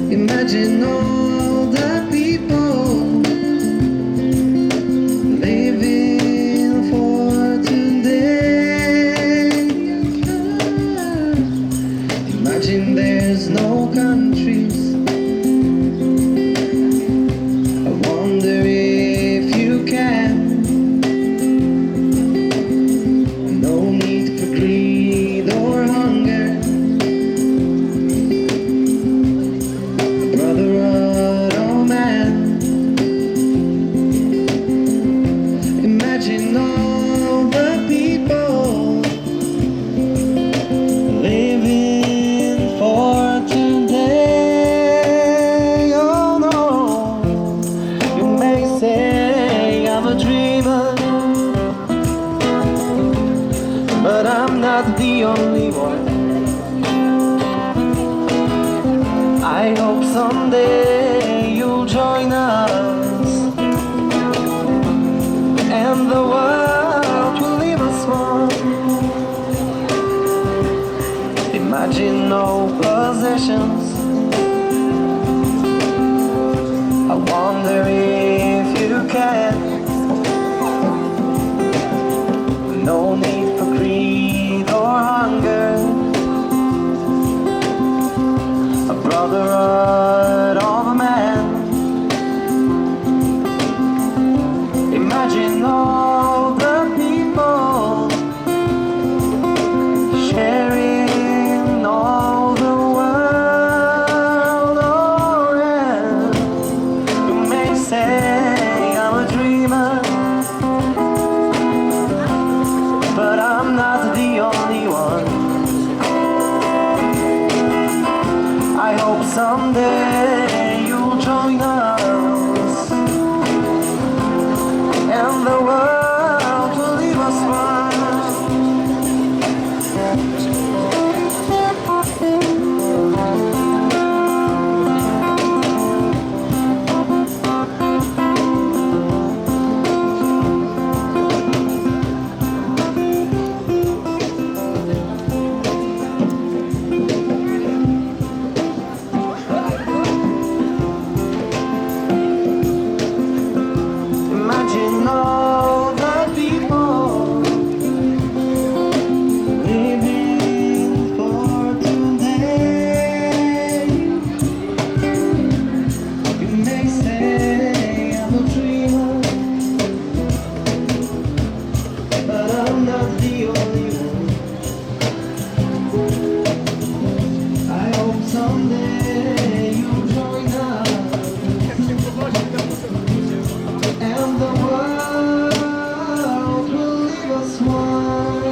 Imagine all the people living for today. Imagine there's no countries. I wonder if you can. No need for greed or hunger. Imagine all the people living for today. Oh no, you may say I'm a dreamer, but I'm not the only one. I hope someday you'll join us, and the world will leave us one. Imagine no possessions. I wonder if you can. No need for greed or hunger. A brotherhood of a man. Imagine all the people sharing all the world. Oh, yeah. You may say I'm a dreamer, but I'm not the only one. I hope someday you'll join us, and the world will leave us one. Imagine all the people living for today. You may say I'm a dreamer, but I'm not the only one. I hope someday you'll join us, and the world will leave us one.